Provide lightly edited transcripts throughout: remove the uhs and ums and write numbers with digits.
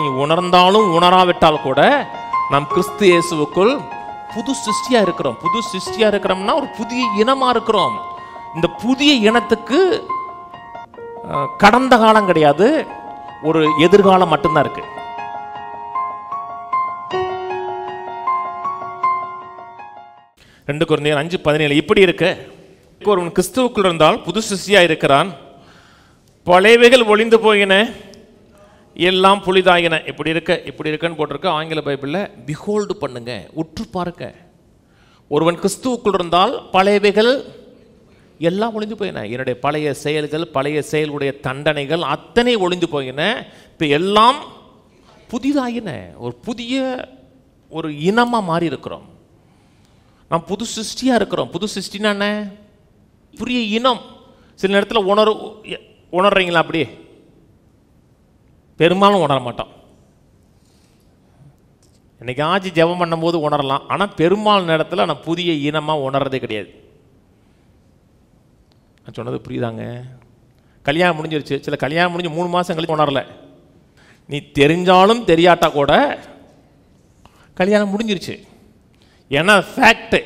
நீ உணர்ந்தாலும் உணராவிட்டால் கூட நாம் கிறிஸ்து இயேசுவுக்குள் புது சிருஷ்டியா இருக்கிறோம். புது சிருஷ்டியா இருக்கிறோம்னா ஒரு புதிய இனமா இருக்கிறோம். இந்த புதிய இனத்துக்கு கடந்த காலம் கிடையாது, ஒரு எதிர்காலம் மட்டும்தான் இருக்கு. Corinthians 5:17 இப்படி இருக்க, ஒருவன் கிறிஸ்துவுக்குள் இருந்தால் புது சிருஷ்டியா இருக்கிறான், பழையவைகள் ஒளிந்து போயின, எல்லாம் புதிதாயின. இப்படி இருக்கன்னு போட்டிருக்க ஆங்கில பைபிளில். பிஹோல்டு பண்ணுங்க, உற்று பாருங்க. ஒருவன் கிறிஸ்துவுக்குள் இருந்தால் பழையவைகள் எல்லாம் ஒளிந்து போயின. என்னுடைய பழைய செயல்கள், பழைய செயலுடைய தண்டனைகள் அத்தனை ஒளிந்து போயின. இப்போ எல்லாம் புதிதாயின. ஒரு புதிய ஒரு இனமாக மாறி இருக்கிறோம். நாம் புது சிருஷ்டியா இருக்கிறோம். புது சிருஷ்டினா என்ன? புதிய இனம். சில நேரத்தில் உணர்றீங்களா? அப்படியே பெரும்பாலும் உணர மாட்டோம். இன்னைக்கு ஆச்சு ஜெபம் பண்ணும்போது உணரலாம், ஆனால் பெரும்பாலும் நேரத்தில் நான் புதிய இனமாக உணர்றதே கிடையாது. நான் சொன்னது புரியுதாங்க? கல்யாணம் முடிஞ்சிருச்சு, சில கல்யாணம் முடிஞ்சு 3 மாதம் கழிச்சு உணரல. நீ தெரிஞ்சாலும் தெரியாட்டா கூட கல்யாணம் முடிஞ்சிருச்சு. ஏன்னா ஃபேக்ட்.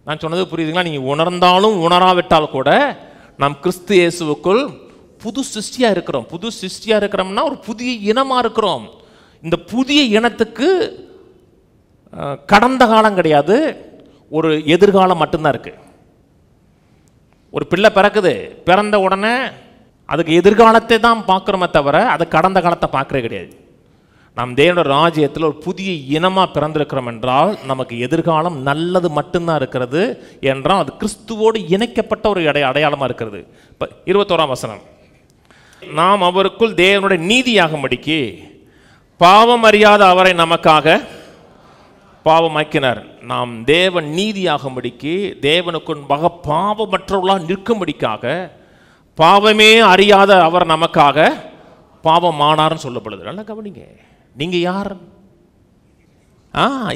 நான் சொன்னது புரியுதுங்களா? நீங்கள் உணர்ந்தாலும் உணராவிட்டால் கூட நாம் கிறிஸ்து இயேசுவுக்குள் புது சிருஷ்டியா இருக்கிறோம். புது சிருஷ்டியா இருக்கிறோம்னா ஒரு புதிய இனமா இருக்கிறோம். இந்த புதிய இனத்துக்கு கடந்த காலம் கிடையாது, ஒரு எதிர்காலம் மட்டும்தான் இருக்கு. ஒரு பிள்ளை பிறக்குது, பிறந்த உடனே அதுக்கு எதிர்காலத்தை தான் பார்க்குறோமே தவிர அது கடந்த காலத்தை பார்க்கறே கிடையாது. நாம் தேவனுடைய ராஜ்யத்தில் ஒரு புதிய இனமாக பிறந்திருக்கிறோம் என்றால் நமக்கு எதிர்காலம் நல்லது மட்டும்தான் இருக்கிறது என்றால் அது கிறிஸ்துவோடு இணைக்கப்பட்ட ஒரு அடையாளமாக இருக்கிறது. இப்போ 21ஆம் வசனம், நாம் அவருக்குள் தேவனுடைய நீதியாகும்படிக்கு பாவம் அறியாத அவரை நமக்காக பாவமாக்கினார். நாம் தேவன் நீதியாகும்படிக்கு, தேவனுக்கு பாவமற்றவர்களாக நிற்கும்படிக்காக, பாவமே அறியாத அவர் நமக்காக பாவமானார்னு சொல்லப்படுது. நல்லா கவனிங்க. நீங்க யார்?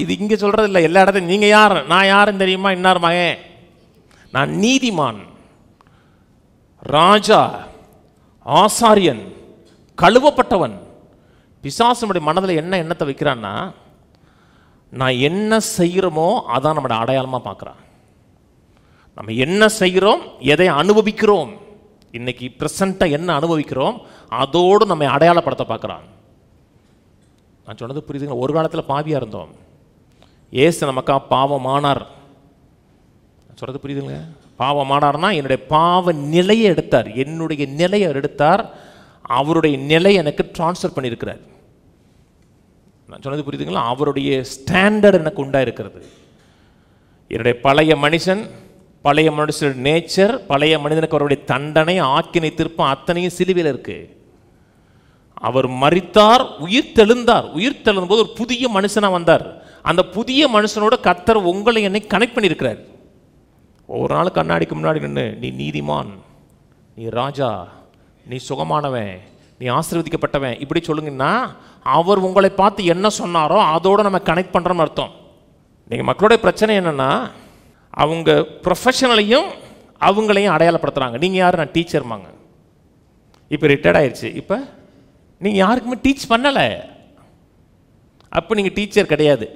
இது இங்க சொல்றது இல்லை, எல்லா இடத்தையும். நீங்க யார்? நான் யாருன்னு தெரியுமா? இன்னார் மகன், நான் நீதிமான், ராஜா, ஆசாரியன், கழுவப்பட்டவன். பிசாசுடைய மனதில் என்ன எண்ணத்தை வைக்கிறான்னா, நான் என்ன செய்கிறோமோ அதான் நம்மளோட அடையாளமாக பார்க்குறான். நம்ம என்ன செய்கிறோம், எதை அனுபவிக்கிறோம், இன்னைக்கு ப்ரெசண்ட்டாக என்ன அனுபவிக்கிறோம், அதோடு நம்ம அடையாளப்படுத்த பார்க்குறான். நான் சொன்னது புரியுதுங்க? ஒரு காலத்தில் பாவியாக இருந்தோம், ஏசு நமக்காக பாவமானார். சொல்கிறது புரியுதுங்க? பாவமானார்னா என்னுடைய பாவ நிலையை எடுத்தார், என்னுடைய நிலையை எடுத்தார், அவருடைய நிலை எனக்கு டிரான்ஸ்ஃபர் பண்ணியிருக்கிறார். நான் சொன்னது புரியுதுங்களா? அவருடைய ஸ்டாண்டர்ட் எனக்கு உண்டாயிருக்கிறது. என்னுடைய பழைய மனுஷன், பழைய மனுஷனுடைய நேச்சர், பழைய மனிதனுக்கு அவருடைய தண்டனை, ஆக்கினை, திருப்பம் அத்தனையும் சிலுவையில் இருக்கு. அவர் மரித்தார், உயிர் தெழுந்தார். உயிர் தெழுந்த போது ஒரு புதிய மனுஷனா வந்தார். அந்த புதிய மனுஷனோட கர்த்தர் உங்களை என்னை கனெக்ட் பண்ணியிருக்கிறார். ஒவ்வொரு நாள் கண்ணாடிக்கு முன்னாடி நின்று, நீ நீதிமான், நீ ராஜா, நீ சுகமானவன், நீ ஆசீர்வதிக்கப்பட்டவன் இப்படி சொல்லுங்கன்னா அவர் உங்களை பார்த்து என்ன சொன்னாரோ அதோடு நம்ம கனெக்ட் பண்ணுறோம்னு அர்த்தம். நீங்கள் மக்களுடைய பிரச்சனை என்னென்னா, அவங்க ப்ரொஃபஷனலையும் அவங்களையும் அடையாளப்படுத்துகிறாங்க. நீங்கள் யார்? நான் டீச்சர்மாங்க, இப்போ ரிட்டையர்ட் ஆயிடுச்சு, இப்போ நீங்கள் யாருக்குமே டீச் பண்ணலை, அப்போ நீங்கள் டீச்சர் கிடையாது,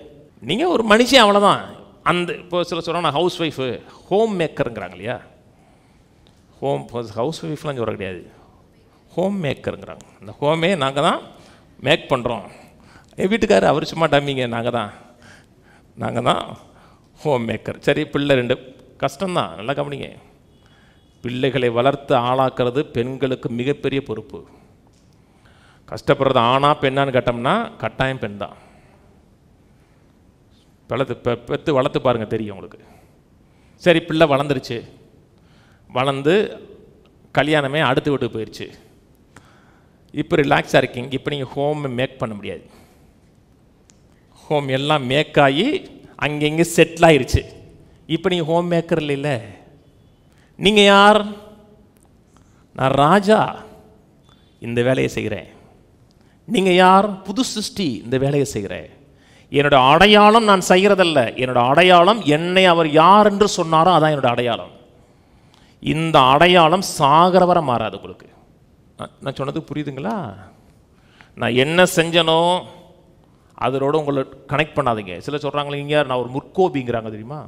நீங்கள் ஒரு மனுஷன், அவ்வளோதான். அந்த இப்போ சில சொல்கிறாங்க நான் ஹவுஸ் ஒய்ஃபு, ஹோம் மேக்கருங்கிறாங்க இல்லையா? ஹவுஸ் ஒய்ஃப்லாம் சொல்ல கிடையாது, ஹோம் மேக்கருங்கிறாங்க. இந்த ஹோமே நாங்கள் தான் மேக் பண்ணுறோம். என் வீட்டுக்காரர் அவர் சும்மா டம்மிங்க, நாங்கள் தான் ஹோம் மேக்கர். சரி, பிள்ளை 2 கஷ்டம்தான், நல்லா கவனிங்க. பிள்ளைகளை வளர்த்து ஆளாக்குறது பெண்களுக்கு மிகப்பெரிய பொறுப்பு. கஷ்டப்படுறது ஆனா பெண்ணான்னு கேட்டோம்னா கட்டாயம் பெண் தான். பெற்று வளர்த்து பாருங்க, தெரியும் உங்களுக்கு. சரி, பிள்ளை வளர்ந்துருச்சு, வளர்ந்து கல்யாணமே அடுத்த வீட்டுக்கு போயிடுச்சு, இப்போ ரிலாக்ஸாக இருக்கீங்க. இப்போ நீங்கள் ஹோம் மேக் பண்ண முடியாது. ஹோம் எல்லாம் மேக் ஆகி அங்கங்கே செட்டில் ஆயிடுச்சு. இப்போ நீங்கள் ஹோம் மேக்கர் இல்லை. நீங்கள் யார்? நான் ராஜா, இந்த வேலையை செய்கிறேன். நீங்கள் யார்? புது சிருஷ்டி, இந்த வேலையை செய்கிறேன். என்னோட அடையாளம் நான் செய்கிறதல்ல, என்னோட அடையாளம் என்னை அவர் யார் என்று சொன்னாரோ அதான் என்னோட அடையாளம். இந்த அடையாளம் சாகர வரை மாறாது உங்களுக்கு. நான் சொன்னது புரியுதுங்களா? நான் என்ன செஞ்சனோ அதோட உங்களை கனெக்ட் பண்ணாதீங்க. சில சொல்கிறாங்களே, இங்கே நான் ஒரு முற்கோபிங்கிறாங்க தெரியுமா?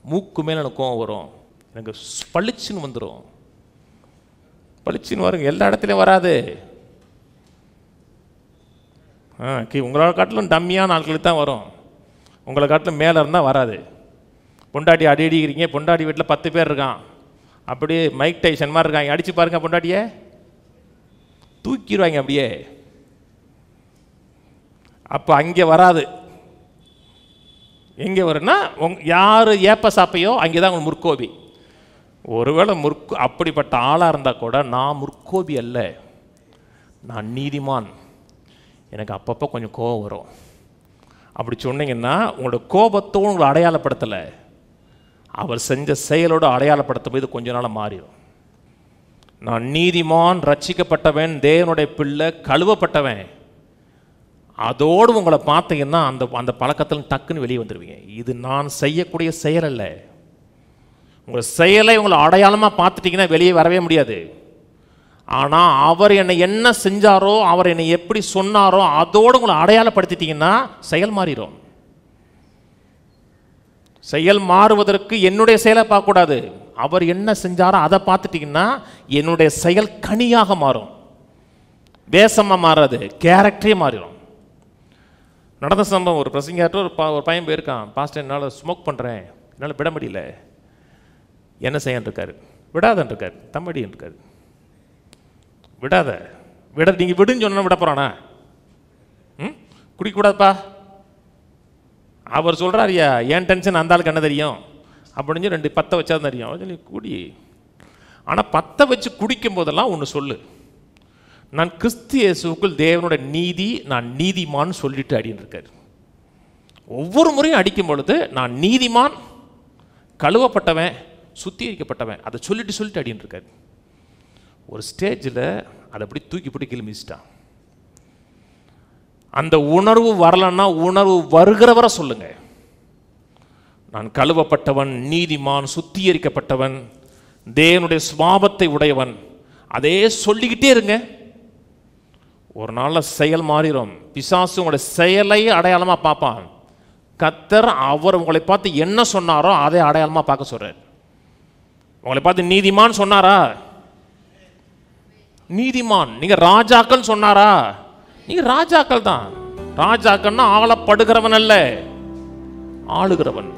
மூக்கு மேலே எனக்கு கோவம் வரும், எனக்கு பளிச்சுன்னு வந்துடும். பளிச்சுன்னு வருங்க, எல்லா இடத்துலையும் வராது. உங்களோட காட்டிலும் டம்மியான ஆட்களுக்கு தான் வரும், உங்களை காட்டிலும் மேலே இருந்தால் வராது. பொண்டாட்டி அடி அடிக்கிறீங்க, பொண்டாட்டி வீட்டில் 10 பேர் இருக்கான், அப்படியே மைக் டைசன் மாதிரி இருக்காங்க, அடித்து பாருங்க பொண்டாட்டியை தூக்கிடுவாங்க அப்படியே. அப்போ அங்கே வராது. எங்கே வரும்னா யார் ஏப்ப சாப்பையோ அங்கே தான் உங்களுக்கு முற்கோபி. ஒருவேளை அப்படிப்பட்ட ஆளாக இருந்தால் கூட நான் முற்கோபி அல்ல, நான் நீதிமான். எனக்கு அப்பப்போ கொஞ்சம் கோபம் வரும். அப்படி சொன்னீங்கன்னா உங்களோட கோபத்தோடு உங்களை அடையாளப்படுத்தலை, அவர் செஞ்ச செயலோடு அடையாளப்படுத்தும் போது கொஞ்ச நாள் மாறிடும். நான் நீதிமான், ரட்சிக்கப்பட்டவன், தேவனுடைய பிள்ளை, கழுவப்பட்டவன். அதோடு உங்களை பார்த்தீங்கன்னா அந்த அந்த பழக்கத்தில் டக்குன்னு வெளியே வந்துடுவீங்க. இது நான் செய்யக்கூடிய செயல் அல்ல. உங்கள் செயலை உங்களை அடையாளமாக பார்த்துட்டிங்கன்னா வெளியே வரவே முடியாது. ஆனால் அவர் என்னை என்ன செஞ்சாரோ, அவர் என்னை எப்படி சொன்னாரோ அதோடு உங்களை அடையாளப்படுத்திட்டீங்கன்னா செயல் மாறிடும். செயல் மாறுவதற்கு என்னுடைய செயலை பார்க்கக்கூடாது, அவர் என்ன செஞ்சாரோ அதை பார்த்துட்டிங்கன்னா என்னுடைய செயல் கனியாக மாறும். வேஷமாக மாறாது, கேரக்டரே மாறிடும். நடந்த சம்பவம், ஒரு பிரசங்கியாற்ற ஒரு பையன் போயிருக்கான், பாஸ்டர் என்னால் ஸ்மோக் பண்ணுறேன், என்னால் விட முடியல. என்ன செய்யன்னு இருக்காரு? விடாதன்னு இருக்காரு, தம்படின்னு இருக்காரு. விட நீங்கள் விடுன்னு சொன்னா விட போகிறானா? குடிக்கக்கூடாதுப்பா. அவர் சொல்கிறாரியா, ஏன் டென்ஷன் அந்த ஆளுக்கு என்ன தெரியும் அப்படின்னு 2 பற்ற வச்சா தெரியும். சொல்லி குடி. ஆனால் 10 வச்சு குடிக்கும் போதெல்லாம் ஒன்று சொல்லு, நான் கிறிஸ்து இயேசுவுக்குள் தேவனுடைய நீதி, நான் நீதிமான் சொல்லிட்டு அடின்னு இருக்காரு. ஒவ்வொரு முறையும் அடிக்கும் பொழுது நான் நீதிமான், கழுவப்பட்டவன், சுத்திகரிக்கப்பட்டவன், அதை சொல்லிட்டு அடின்னு இருக்காரு. ஒரு ஸ்டேஜில் அதை அப்படி தூக்கி போட்டு கிளம்பிச்சிட்டான். அந்த உணர்வு வரலன்னா உணர்வு வருகிறவரை சொல்லுங்க, நான் கழுவப்பட்டவன், நீதிமான், சுத்திகரிக்கப்பட்டவன், தேவனுடைய சுபாவத்தை உடையவன், அதே சொல்லிக்கிட்டே இருங்க. ஒரு நாளில் செயல் மாறிடும். பிசாசு உங்களுடைய செயலை அடையாளமாக பார்ப்பான். கர்த்தர் அவர் உங்களை பார்த்து என்ன சொன்னாரோ அதை அடையாளமாக பார்க்க சொல்றார். உங்களை பார்த்து நீதிமான் சொன்னாரா? நீதிமான். நீங்க ராஜாக்கள் சொன்னாரா? நீங்க ராஜாக்கள் தான். ராஜாக்கள்னா ஆளப்படுகிறவன் அல்ல, ஆளுகிறவன்.